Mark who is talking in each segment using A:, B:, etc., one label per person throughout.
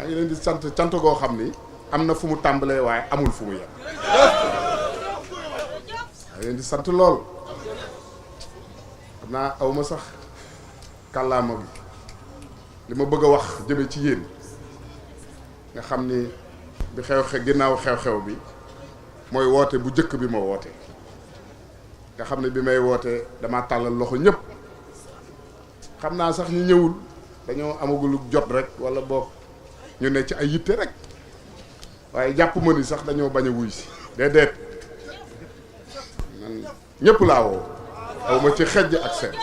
A: maa ngi leen di sant cant goo xam ni am na fu mu tàmbalee waaye amul fu mu yem. maa ngi leen di sant lool xam naa awma sax kàllaama bi li ma bëgg a wax jëme ci yéen nga xam ni bi ginnaaw xew-xew bi mooy woote bu jëkk bi ma woote nga xam ne bi may woote dama tàllal loxo ñëpp xam naa sax ñu ñëwul dañoo amagul jot rek wala boog ñu ne ci ay yitte rek waaye jàpp ma ni sax dañoo bañ a wuy si déedéet man ñëpp laa woo aw ma ci xejj ak seen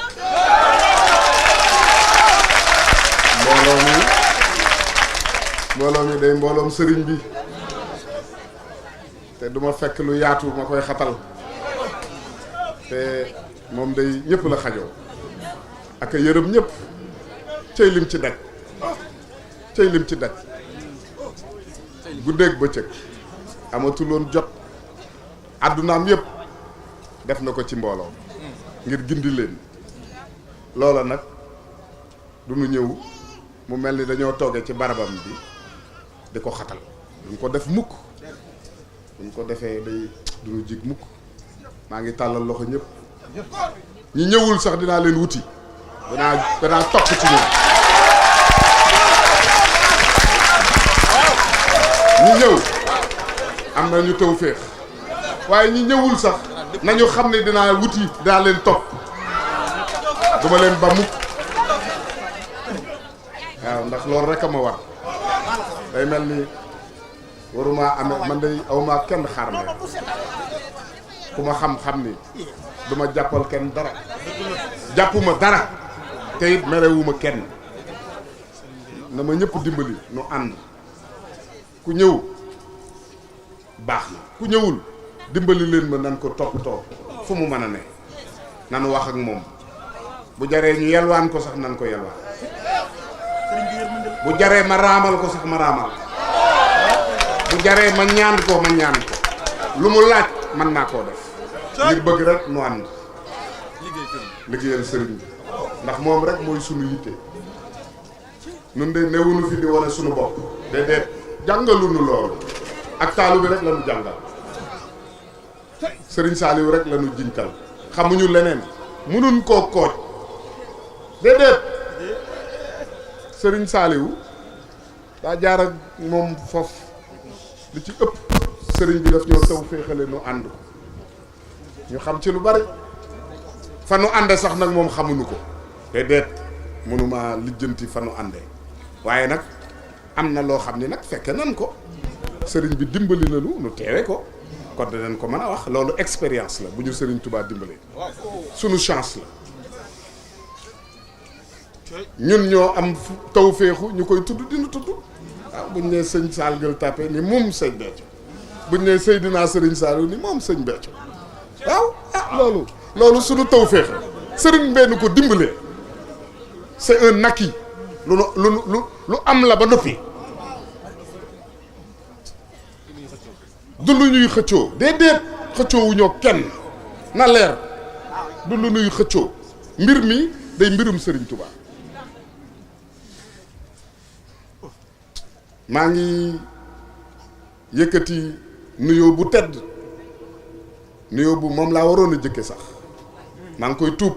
A: mbooloo mi day mbooloom sëriñ bi te duma fekk lu yaatu ma koy xatal te moom day ñëpp la xajoo ak a yërëm ñëpp cëy lim ci daj cëy lim ci daj guddeeg bëccëg amatuloon jot àddunaam yëpp def na ko ci mbooloo ngir gindi leen loola nag du nu ñëw mu mel ni dañoo tooge ci barabam bi di ko xatal duñ ko def mukk duñ ko defee day duñu jig mukk maa ngi tàllal loxo ñëpp ñi ñëwul sax dinaa leen wuti danaa topp ci ñoom ñi ñëw am na ñu taw féex waaye ñi ñëwul sax nañu xam ne dinaa wuti dinaa leen topp duma leen ba mukk waaw ndax loolu rek a ma war day mel ni waruma amee man day awma kenn xaar ma ku ma xam-xam ni duma jàppal kenn dara jàppuma dara te it merewuma kenn na ma ñëpp dimbali nu ànd ku ñëw baax na ku ñëwul dimbali leen ma nan ko toppatoo fu mu mën a ne nanu wax ak moom bu jaree ñu yelwaan ko sax nan ko yelwaan bu jaree ma raamal ko sax ma raamal bu jaree ma ñaan ko lu mu laaj man naa koo def ngir bëgg rek nu ànd liggéeyal sëriñ bi ndax moom rek mooy sunu yitte nun de newunu fi di wane sunu bopp déedéet jàngalunu loolu ak taalu bi rek la nu jàngal sëriñ Saaliw rek la nu jinkal xamuñu leneen mënuñ koo kooj déedéet sëriñ Saaliw daa jaar ak moom foofu li ci ëpp sëriñ bi daf ñoo taw féexale nu ànd ko ñu xam ci lu bari fa nu ànde sax nag moom xamuñu ko déedéet mënuma lijjanti fa nu ànde waaye nag am na loo xam ni nag fekke nan ko sëriñ bi dimbali nañu nu teewe ko kon danañ ko mën a wax loolu expérience la bu ñu sëriñ Touba dimbalee sunu chance la ñun ñoo am taw féexu ñu koy tudd dina tudd waaw buñ nee sëñ Saal Gueule Tapée ni moom sëñ Béthio buñ nee Seydina Sëriñ Saliou ni moom sëñ Béthio waaw loolu sunu taw féex sëriñ benn ko dimbalee c'est un acquis lu am la ba noppi du lu ñuy xëccoo déedéet xëccoo wu ñoo kenn na leer du lu ñuy xëccoo mbir mi day mbirum sëriñ Touba maa ngi yëkkati nuyoo bu tedd nuyoo bu moom laa waroon a jëkke sax maa ngi koy tuub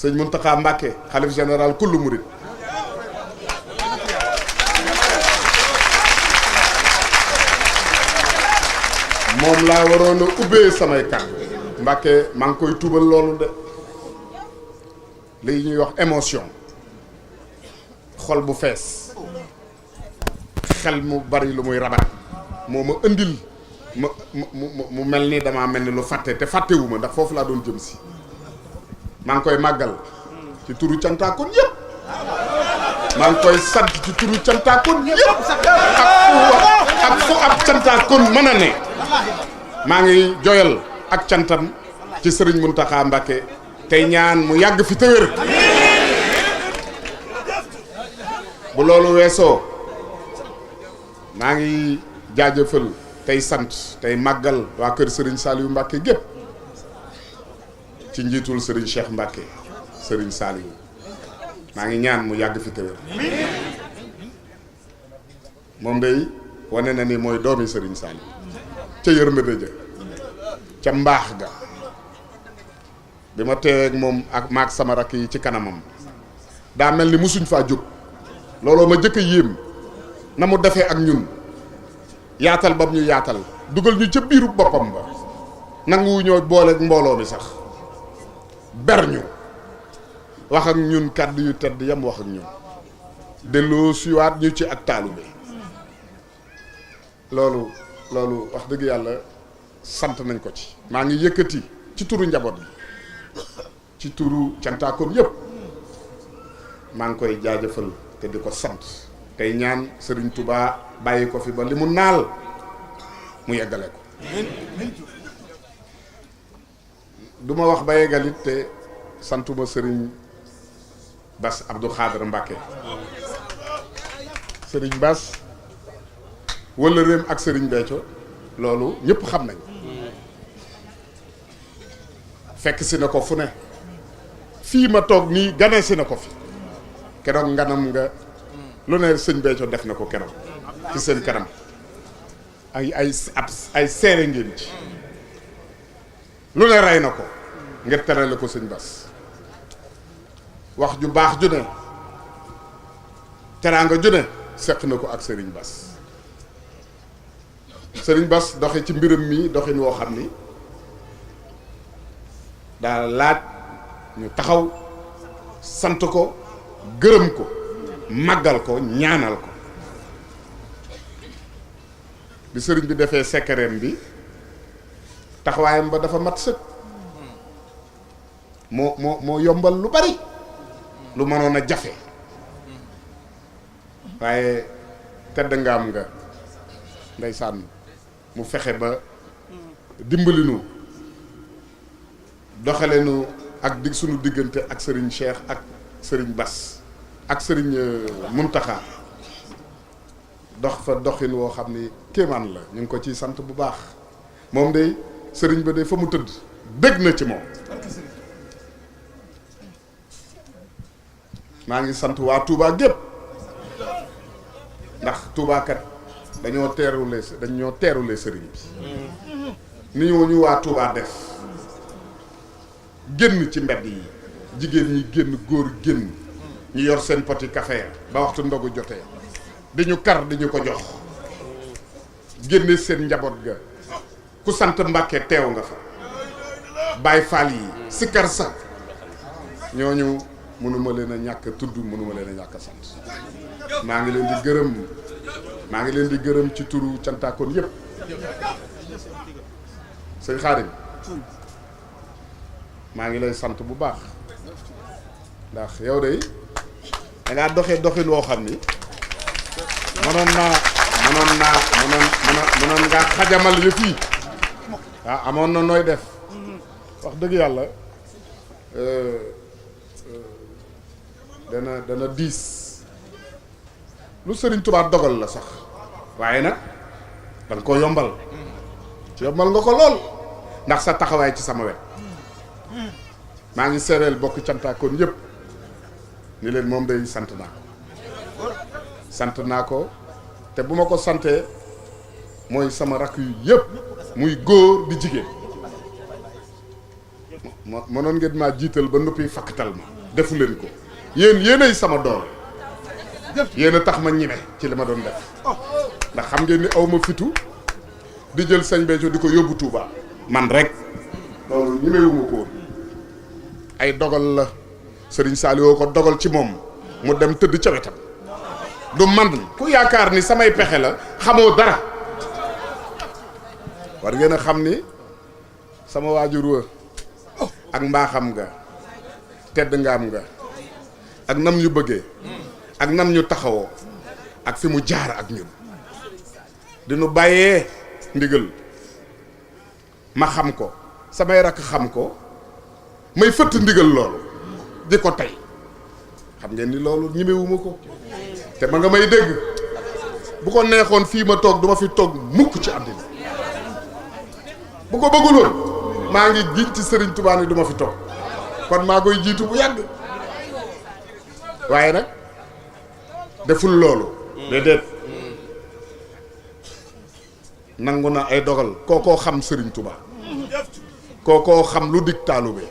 A: sëñ Mountakha Mbacké xalif général kullu murid moom laa waroon a ubbee samay kàddu Mbacké maa ngi koy tuubal loolu de li ñuy wax émotion xol bu fees xel mu bari lu muy rabat moo ma indil mu mel ni damaa mel ni lu fàtte te fàttewuma ndax foofu laa doon jëm si maa ngi koy màggal ci turu cantaakoon yëpp maa ngi koy sant ci turu cantaakoon yëpp ak fu ab cantaakoon mën a ne maa ngi joyal ak cantam ci sëriñ Mountakha Mbacké tey ñaan mu yàgg fi te wér bu loolu weesoo maa ngi jaajëfal tey sant tey màggal waa kër Serigne Saliou Mbacké gépp ci njiitul Serigne Cheikh Mbacké Serigne Saliou maa ngi ñaan mu yàgg fi te wér moom day wane na ni mooy doomi Serigne Saliou ca yërmande ja ca mbaax ga bi ma teewee ak moom ak maag sama rakk yi ci kanamam daa mel ni musuñ faa jóg looloo ma jëkk a yéem na mu defee ak ñun yaatal bam ñu yaatal dugal ñu ca biiru boppam ba nanguwu ñoo booleeg mbooloo mi sax ber ñu wax ak ñun kàddu yu tedd yam wax ak ñun delloo siwaat ñu ci ak taalube loolu wax dëgg yàlla sant nañ ko ci. maa ngi yëkkati ci turu njaboot bi ci turu cantaakoon yëpp maa ngi koy jaajëfal te di ko sant tey ñaan Serigne Touba bàyyi ko fi ba li mu naal mu yeggale ko. du ma wax ba yeggalit te santuma Serigne Bass Abdou Khadre Mbacké Serigne Bass wala réem ak Serigne Béthio loolu ñëpp xam nañ fekk si na ko fu ne fii ma toog nii gane si na ko fi keroog nganam nga lu ne sëñ Béthio def na ko keroog ci seen kanam ay seere ngeen ci lu ne rey na ko ngir terale ko sëñ Bass wax ju baax ju ne teraanga ju ne seq na ko ak Serigne Bass Serigne Bass doxe ci mbiram mi doxin woo xam ni daal laaj ñu taxaw sant ko gërëm ko màggal ko ñaanal ko bi sëriñ bi defee sekkereem bi taxawaayam ba dafa mat sëkk moo yombal lu bari lu mënoon a jafe waaye tedd nga am nga ndeysaan mu fexe ba dimbali nu doxale nu ak sunu diggante ak Serigne Cheikh ak Serigne Bass ak Serigne Mountakha dox fa doxin woo xam ni kéemaan la ñu ngi ko ciy sant bu baax moom day Serigne ba de fa mu tëdd dégg na ci moom. maa ngi sant waa Touba gépp ndax Touba kat dañoo teerule Serigne bi ni ñoo ñu waa Touba def génn ci mbedd yi jigéen ñi génn góor génn ñu yor seen poti café ba waxtu ndogu jotee di ñu kar di ñu ko jox génne seen njaboot ga ku sant Mbàkke teew nga fa Baay Faal yi sikkar sax ñooñu mënuma leen a ñàkk tudd mënuma leen a ñàkk sant maa ngi leen di gërëm ci turu cantaakoon yépp sëñ Xaadim maa ngi lay sant bu baax ndax yow de dangaa doxee doxin woo xam ni mënoon ngaa xajamal yëf yi waaw amoon na nooy def wax dëgg yàlla dana diis lu Sëriñ Tuubaa dogal la sax waaye nag danga ko yombal nga ko lool ndax sa taxawaay ci sama wet maa ngi sereel bokk cantaakoon yëpp ni leen moom day sant naa ko te bu ma ko santee mooy sama rakk yu yëpp muy góor di jigéen mënoon ngeen maa jiital ba noppi fakkatal ma defu leen ko yéenay sama doom yéen a tax ma ñime ci li ma doon def ndax xam ngeen ni aw ma fitu di jël sëñ Béthio di ko yóbbu Touba man rek loolu ñimewuma ko woon ay dogal la Serigne Saliou ko dogal ci moom mu dem tëdd ca wetam du man ku yaakaar ni samay pexe la xamoo dara war ngeen a xam ni sama waajur wa ak mbaaxam nga tedd ngaam nga ak nam ñu bëggee ak nam ñu taxawoo ak fi mu jaar ak ñun dinu bàyyee ndigal ma xam ko samay rakk xam ko may fëtt ndigal loolu di ko tey xam ngeen ni loolu ñemewuma ko te ma nga may dégg bu ko neexoon fii ma toog duma fi toog mukk ci àddina bu ko bëgguloon maa ngi giñ ci Serigne Touba ni duma fi toog kon maa koy jiitu bu yàgg waaye nag deful loolu déedéet nangu na ay dogal kookoo xam Serigne Touba kookoo xam lu dig taalube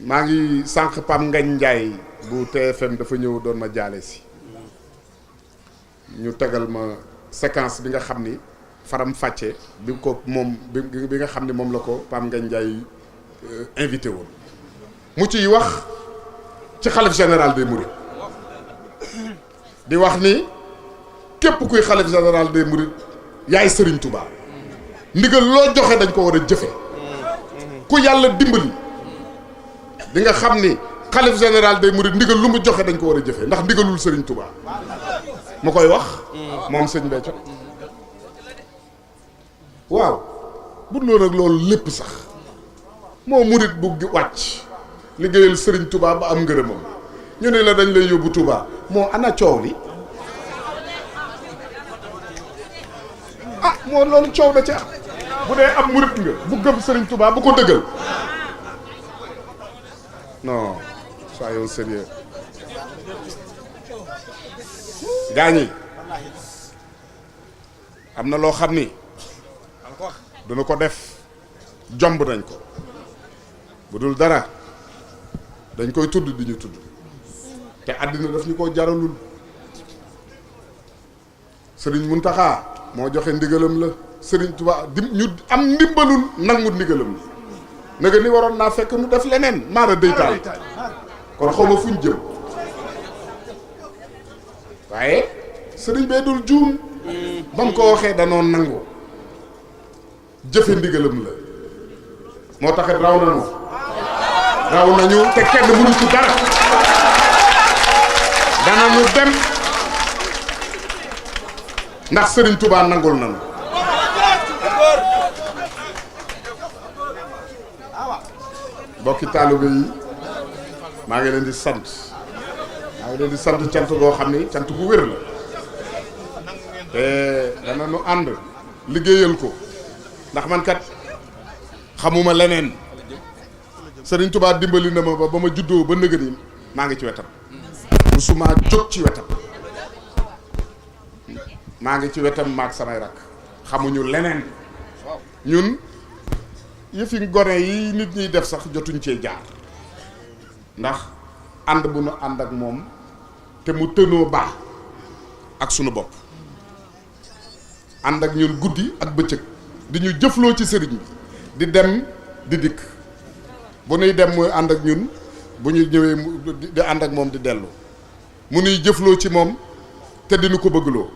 A: maa ngi sànq Pam Ngagne Ndiaye bu TFM dafa ñëw doon ma jaale si ñu tegal ma séquence bi nga xam ni faram fàcce bi ko moom bi nga xam ni moom la ko Pam Ngagne Ndiaye invité woon mu ciy wax ci xalif général des Mourides di wax ni képp kuy xalif général des Mourides yaay Serigne Touba ndigal loo joxe dañ ko war a jëfe ku yàlla dimbali di nga xam ni xalif général des Mourides ndigal lu mu joxe dañ ko war a jëfe ndax ndigalul Serigne Touba mu koy wax moom sëñ Béthio waaw bu loolu ak loolu lépp sax moo murit bu wàcc liggéeyal Serigne Touba ba am ngërëmam ñu ne la dañ lay yóbbu Touba moo ana coow li ah moo loolu coow da ci am bu dee am murit nga bu gëm Serigne Touba bu ko dëggal non soyons sérieux gaañi am na loo xam ni dana ko def jomb nañ ko bu dul dara dañ koy tudd di ñu tudd te àddina daf ñu ko jaralul Serigne Mountakha moo joxe ndigalam la Serigne Touba di ñu am ndimbalul nangu ndigalam la nega ni waroon naa fekk nu def leneen maara deytaal kon xaw ma fuñ jëm waaye sëriñ bee dul juum ba mu ko waxee danoo nangu jëfe ndigalam la moo taxit raw nañu te kenn mënu ci dara dana nu dem ndax sëriñ Touba nangul nañu bokki taalibe yi maa ngi leen di sant cant goo xam ni cant gu wér la te dana nu ànd liggéeyal ko ndax man kat xamuma leneen Serigne Touba dimbali na ma ba ma juddoo ba nëgë ni maa ngi ci wetam musuma jóg ci wetam maa ngi ci wetam maag samay rakk xamuñu leneen ñun yëfi gone yi nit ñiy def sax jotuñ cee jaar ndax ànd bu nu ànd ak moom te mu tënoo baax ak sunu bopp ànd ak ñun guddi ak bëccëg di ñu jëfloo ci sëriñ bi di dem di dikk bu nuy dem muy ànd ak ñun bu ñu ñëwee di ànd ak moom di dellu mu nuy jëfloo ci moom te dinu ko bëggloo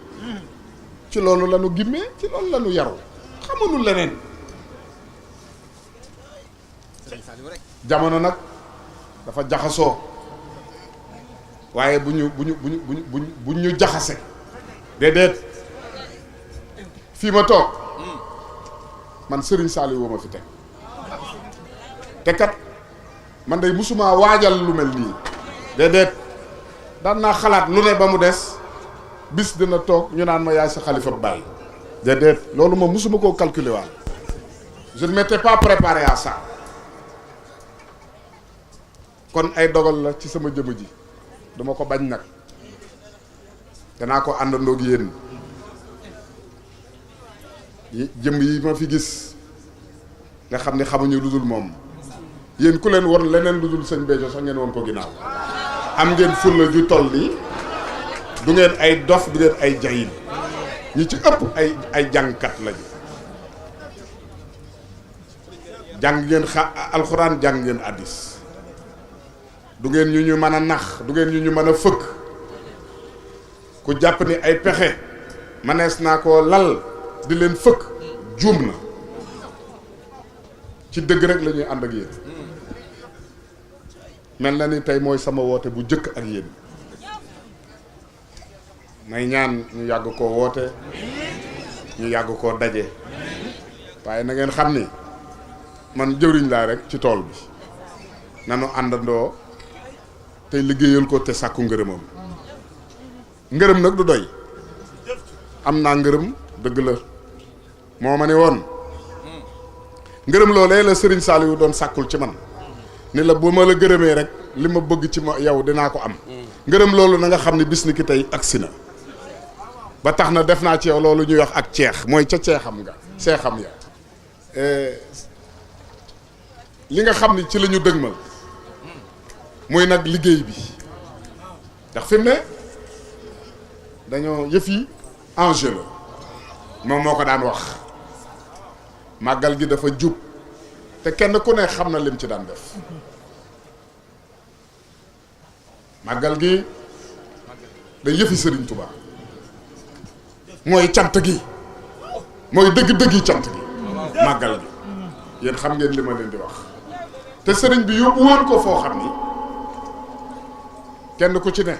A: ci loolu la nu gimmee ci loolu la nu yaru xamuñu leneen jamono nag dafa jaxasoo waaye bu ñu jaxase déedéet fii ma toog man Serigne Saliou woo ma fi teg te kat man day musuma waajal lu mel nii déedéet daan naa xalaat lu ne ba mu des bis dina toog ñu naan ma yaay sa xalifa baay déedéet loolu moom musuma koo calculer waal je ne m'étais pas préparé à ça kon ay dogal la ci sama jëmm ji duma ko bañ nag danaa ko àndandoog yéen jëmm yi ma fi gis nga xam ne xamuñu lu dul moom yéen ku leen won leneen lu dul sëñ Béthio sax ngeen won ko ginnaaw am ngeen fulla ju toll nii du ngeen ay dof du ngeen ay jayin ñi ci ëpp ay jàngkat lañu jàng ngeen alxuraan jàng ngeen hadiis du ngeen ñu mën a nax du ngeen ñu mën a fëkk ku jàpp ni ay pexe manees naa koo lal di leen fëkk juum na ci dëgg rek la ñuy ànd ak yéen mel na ni tey mooy sama woote bu jëkk ak yéen may ñaan ñu yàgg koo woote ñu yàgg koo daje waaye na ngeen xam ni man jëwriñ laa rek ci tool bi nanu àndandoo tey liggéeyal ko te sàkku ngërëmam ngërëm nag du doy am naa ngërëm dëgg la moo ma ne woon ngërëm loolee la Serigne Saliou doon sàkkul ci man ni la bu ma la gërëmee rek li ma bëgg ci ma yow dinaa ko am ngërëm loolu na nga xam ne bis ni ki tey agsi na ba tax na def naa ci yow loolu ñuy wax ak ceex mooy ca ceexam nga seexam ya li nga xam ni ci la ñu dëgmal muy nag liggéey bi ndax fi mu ne dañoo yëf yi enjeu la moom moo ko daan wax màggal gi dafa jub te kenn ku ne xam na lim ci daan def màggal gi day yëfi Sëriñ Tuubaa mooy cant gi mooy dëgg-dëggi cant gi màggal gi yéen xam ngeen li ma leen di wax te sëriñ bi yóbbu woon ko foo xam ni kenn ku ci ne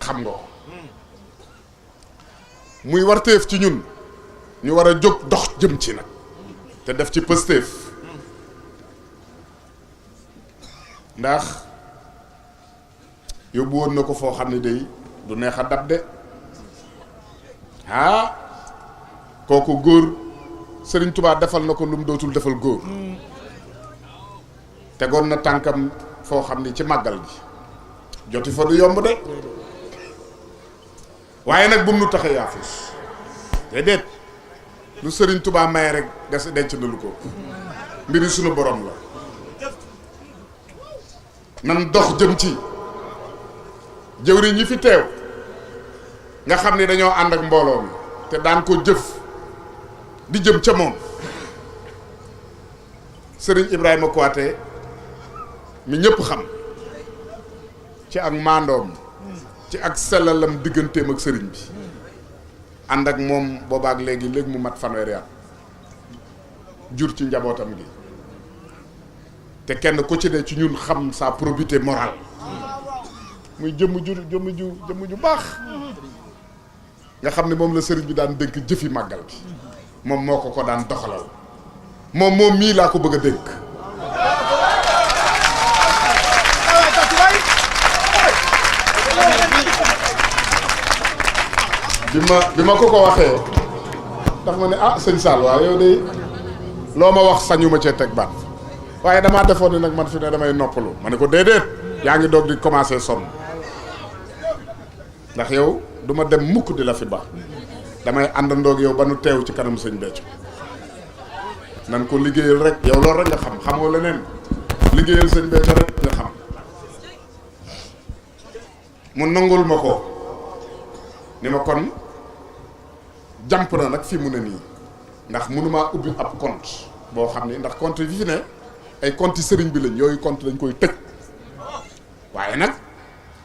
A: xam nga ko muy warteef ci ñun ñu war a jóg dox jëm ci nag te def ci pëstéef ndax yóbbu woon na ko foo xam ne day du neex a dab de kooku góor Sëriñ Tuubaa defal na ko lu mu dootul defal góor tegoon na tànkam foo xam ni ci màggal gi joti fa du yomb de waaye nag bu mu nu tax a yaafus déedéet lu Sëriñ Tuubaa maye rek des denc na lu ko mbiri sunu borom la nan dox jëm ci jëwriñ ñi fi teew nga xam ni dañoo ànd ak mbooloo mi te daan ko jëf di jëm ca moom Sëriñ Ibrahima Kouyaté mi ñëpp xam ci ak maandoom ci ak sellalam digganteem ak sëriñ bi ànd ak moom boobaak léegi mu mat fanweeri at jur ci njabootam gi te kenn ku ci ne ci ñun xam sa probité morale muy jëmm ju baax nga xam ne moom la sëriñ bi daan dénk jëfi màggal bi moom moo ko daan doxalal moom mii laa ko bëgg a dénk bi ma ko waxee ndax ma ne sëñ Sall waaw yow de loo ma wax sañu ma cee teg baat waaye damaa defoon ni nag man fi ne damay noppalu ma ne ko déedéet yaa ngi doog di commencer sonn ndax yow du ma dem mukk di la fi baax damay àndandoog yow ba nu teew ci kanam sëñ Béthio nan ko liggéeyal rek yow loolu rek nga xam xamoo leneen liggéeyal sëñ Béthio rek nga xam mu nangul ma ko ni ma kon jàmp na nag fi mu ne nii ndax mënumaa ubbi ab compte boo xam ni ndax compte yi fi ne ay compte sëriñ bi lañ yooyu compte dañ koy tëj waaye nag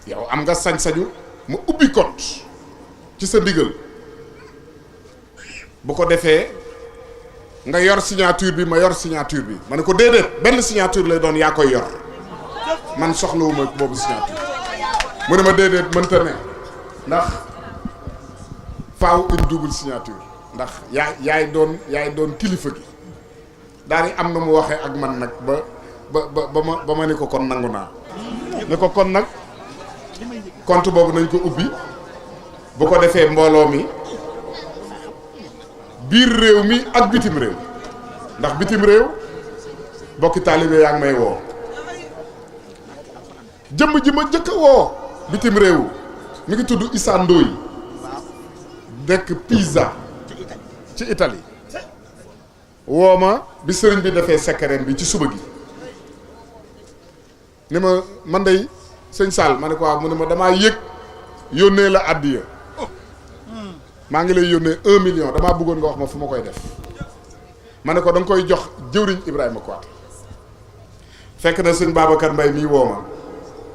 A: yow am nga sañ-sañu mu ubbi compte ci sa ndigal bu ko defee nga yor signature bi ma yor signature bi ma ne ko déedéet benn signature lay doon yaa koy yor man soxlawuma boobu signature mu ne ma déedéet mënta ne ndax faaw une double signature ndax yaay doon kilifa gi daal di am na mu waxee ak man nag ba ma ne ko kon nangu naa ne ko kon nag compte boobu nañ ko ubbi bu ko defee mbooloo mi biir réew mi ak bitim réew ndax bitim réew bokki taalibe yaa ngi may woo jëmm ji ma njëkk a woo bitim réew mi ngi tudd Issa Ndoye dekk Pisa ci Italie woo ma bi sëriñ bi defee sekkereem bi ci suba gi ni ma man day sëñ Sall ma ne ko waaw mu ne ma damaa yëg yónnee la àddiya maa ngi lay yónnee 1 million damaa bëggoon nga wax ma fu ma koy def ma ne ko da nga koy jox jëwriñ Ibrahima Kouyaté fekk na sëñ Babacar Mbaye mii woo ma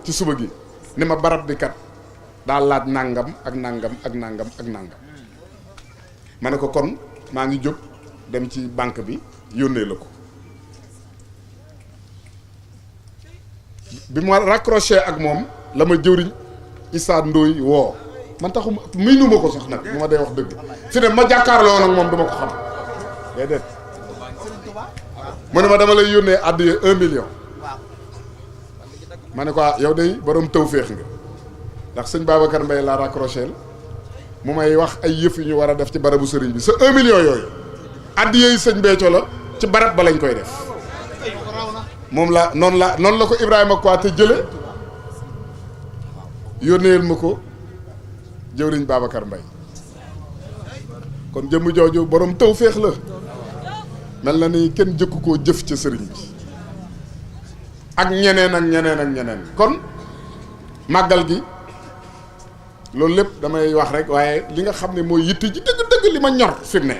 A: ci suba gi ni ma barab bi kat daal laaj nangam ak nangam ak nangam ak nangam ma ne ko kon maa ngi jóg dem ci banque bi yónnee la ko bi ma raccroché ak moom la ma jëwriñ Issa Ndoye woo man taxuma miinuma ko sax nag bu ma dee wax dëgg fi ne ma jàkkaarloo nag moom duma ko xam déedéet mu ne ma dama lay yónnee àddiya 1 million ma ne ko yow day borom tawféex nga ndax sëñ Babacar Mbaye laa raccroché mu may wax ay yëf yu ñu war a def ci barabu sëriñ bi sa 1 million yooyu àddiya yi sëñ Béthio la ci barab ba lañ koy def moom la noonu la ko Ibrahima Kouyaté jële yónneel ma ko jëwriñ Babacar Mbaye kon jëmm jooju borom tawféex la mel na ni kenn jëkku koo jëf ca sëriñ bi ak ñeneen ak ñeneen ak ñeneen kon màggal gi loolu lépp damay wax rek waaye li nga xam ne mooy yitte ji dëgg-dëgg li ma ñor fi mu ne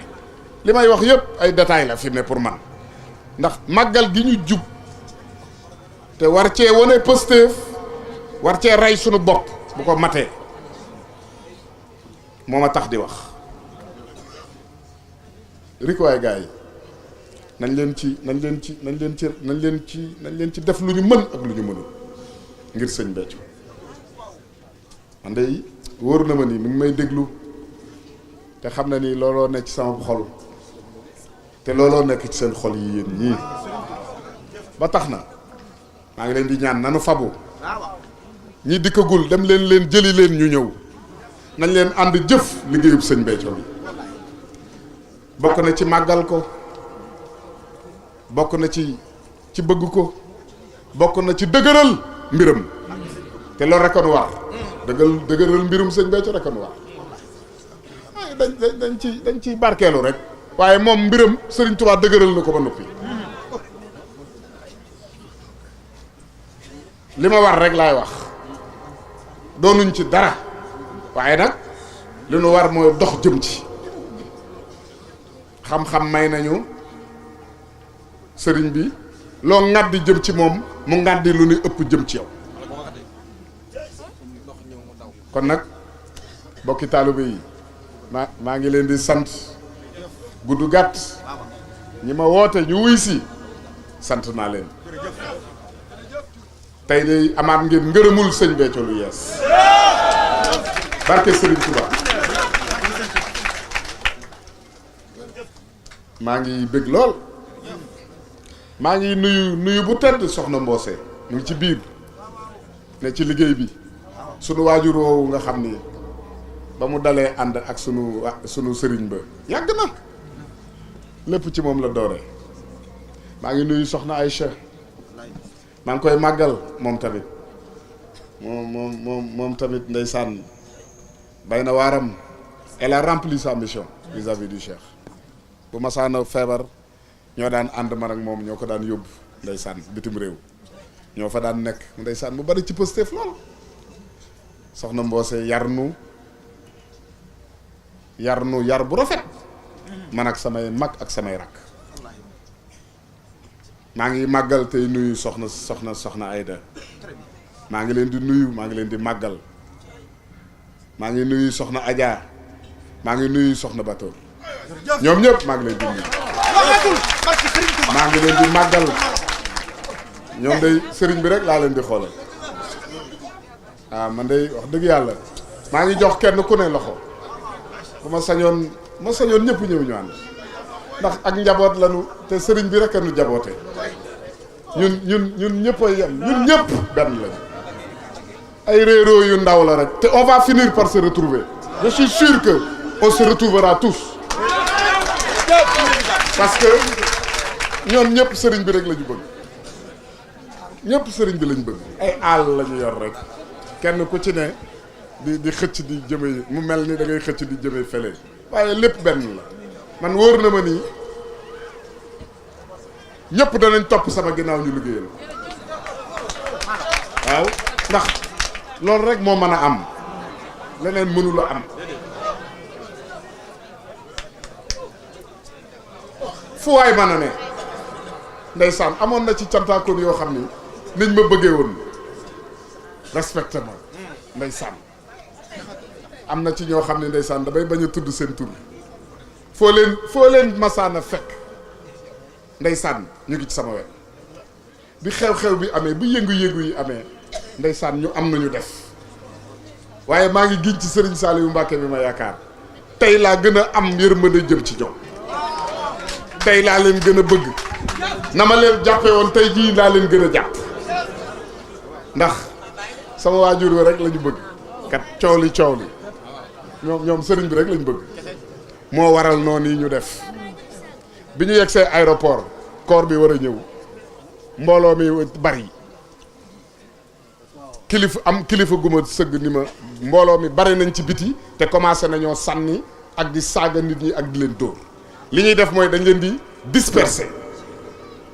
A: li may wax yëpp ay détails la fi mu ne pour man ndax màggal gi ñu jub te war cee wane Pastef war cee rey sunu bopp bu ko matee moo ma tax di wax rikuwaay gars yi nañ leen ci def lu ñu mën ak lu ñu mënul ngir sëñ Béthio man de wóor na ma ni mi ngi may déglu te xam na ni looloo nekk ci sama xol te looloo nekk ci seen xol yi yéen ñii ba tax na maa ngi leen di ñaan nanu fabu ñi dikkagul dem leen jëli leen ñu ñëw nañ leen ànd jëf liggéeyub sëñ Béthio bi bokk na ci màggal ko bokk na ci bëgg ko bokk na ci dëgëral mbiram te loolu rek nu war dëgëral mbirum sëñ Béthio rek nu war dañ ciy barkeelu rek waaye moom mbiram Sëriñ Tuubaa dëgëral na ko ba noppi li ma war rek laay wax doonuñ ci dara waaye nag li nu war mooy dox jëm ci xam-xam may nañu sëriñ bi loo ŋàddi jëm ci moom mu ŋàddi lu ñuy ëpp jëm ci yow kon nag bokki taalibe yi maa ngi leen di sant gudd gàtt ñi ma woote ñu wuy si sant naa leen tey de amaat ngeen ngërëmul sëñ Béthio lu yees barke Sëriñ Tuubaa maa ngi bëgg lool maa ngi nuyu bu tedd soxna Mboose mu ngi ci biir ne ci liggéey bi sunu waajur woowu nga xam ni ba mu dalee ànd ak sunu sëriñ ba yàgg na lépp ci moom la doore maa ngi nuyu soxna Aïcha maa ngi koy màggal moom tamit moom tamit ndeysaan bay na waaram elle a rempli sa mission vis-à-vis du Cheikh bu masaana feebar ñoo daan ànd man ak moom ñoo ko daan yóbbu ndeysaan bitim réew ñoo fa daan nekk ndeysaan mu bari ci Pastef lool soxna Mboose yar bu rafet man ak samay mag ak samay rakk maa ngi màggal tey nuyu soxna Aïda maa ngi leen di nuyu maa ngi leen di màggal maa ngi nuyu soxna Adja maa ngi nuyu soxna Bator ñoom ñëpp maa ngi leen di nuyu maa ngi leen di màggal ñoom day sëriñ bi rek laa leen di xoolal man day wax dëgg yàlla maa ngi jox kenn ku ne loxo bu ma sañoon ñëpp ñëw ñu ànd ndax ak njaboot lañu te sëriñ bi rek a nu jaboote ñun ñëpp a yem ñun ñëpp benn lañu ay réeroo yu ndaw la rek te on va finir par se retrouver je suis sûr que on se retrouvera tous parce que ñoom ñëpp sëriñ bi rek la ñu bëgg ñëpp sëriñ bi lañ bëgg ay àll la ñu yor rek kenn ku ci ne di xëcc di jëme mu mel ni da ngay xëcc di jëme fële waaye lépp benn la man wóor na ma ni ñëpp danañ topp sama ginnaaw ñu liggéeyal waaw ndax loolu rek moo mën a am leneen mënula am fu waay mën a ne ndeysaan amoon na ci cantaakoon yoo xam ni niñ ma bëggee woon respecté ma ndeysaan am na ci ñoo xam ne ndeysaan damay bañ a tudd seen tur foo leen masaana fekk ndeysaan ñu ngi ci sama wet bi xew-xew bi amee bi yëngu-yëngu yi amee ndeysaan ñu am nañu def waaye maa ngi giñ ci Serigne Saliou Mbacké bi ma yaakaar tey laa gën a am yërmande jëm ci ñoom tey laa leen gën a bëgg na ma leen jàppe woon tey jii laa leen gën a jàpp ndax sama waajur wi rek la ñu bëgg kat coow li ñoom sëriñ bi rek lañ bëgg moo waral noonu yi ñu def bi ñu yegsee aéroport corps bi war a ñëw mbooloo mi bari kilifa gu ma sëgg ni ma mbooloo mi bare nañ ci biti te commencé nañoo sànni ak di saaga nit ñi ak di leen dóor li ñuy def mooy dañ leen di disperser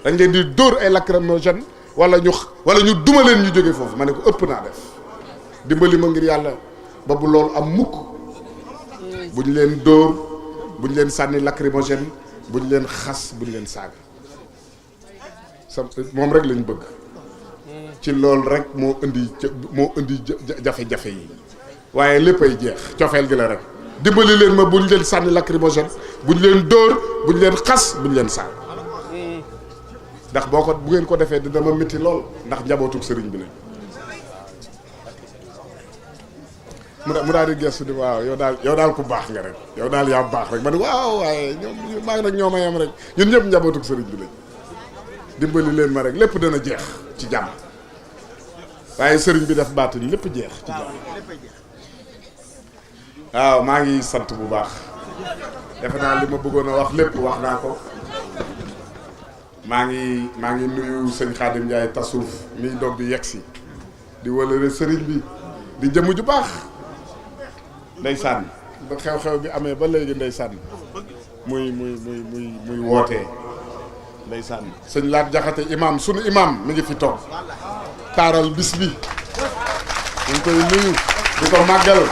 A: dañ leen di dóor ay lacrymogène wala ñu duma leen ñu jóge foofu ma ne ko ëpp naa def dimbali ma ngir yàlla ba bu loolu am mukk bu ñu leen dóor bu ñu leen sànni lacrymogène bu ñu leen xas bu ñu leen saaga moom rek lañ bëgg ci loolu rek moo indi jafe-jafe yi waaye lépp ay jeex cofeel gi la rek dimbali leen ma bu ñu leen sànni lacrymogène bu ñu leen dóor bu ñu leen xas bu ñu leen saaga ndax bu ngeen ko defee dina ma métti lool ndax njabootug sëriñ bi lañ mu daal di gestu di waaw yow daal ku baax nga rek yow daal yaa baax rek ma ne waaw waaye ñoom maa ngi nag ñoo ma yem rek ñun ñëpp njabootug sëriñ bi lañ dimbali leen ma rek lépp dana jeex ci jàmm waaye sëriñ bi def baatin lépp jeex ci jàmm waaw maa ngi sant bu baax defe naa li ma bëggoon a wax lépp wax naa ko maa ngi nuyu sëñ Xaadim Njaay Tasuuf miy doog di yegg si di wëlëre sëriñ bi di jëmm ju baax ndeysaan ba xew-xew bi amee ba léegi ndeysaan muy wootee ndeysaan sëñ Laat Jaxate imam sunu imam mi ngi fi toog taaral bis bi ñu ngi koy nuyu di ko màggal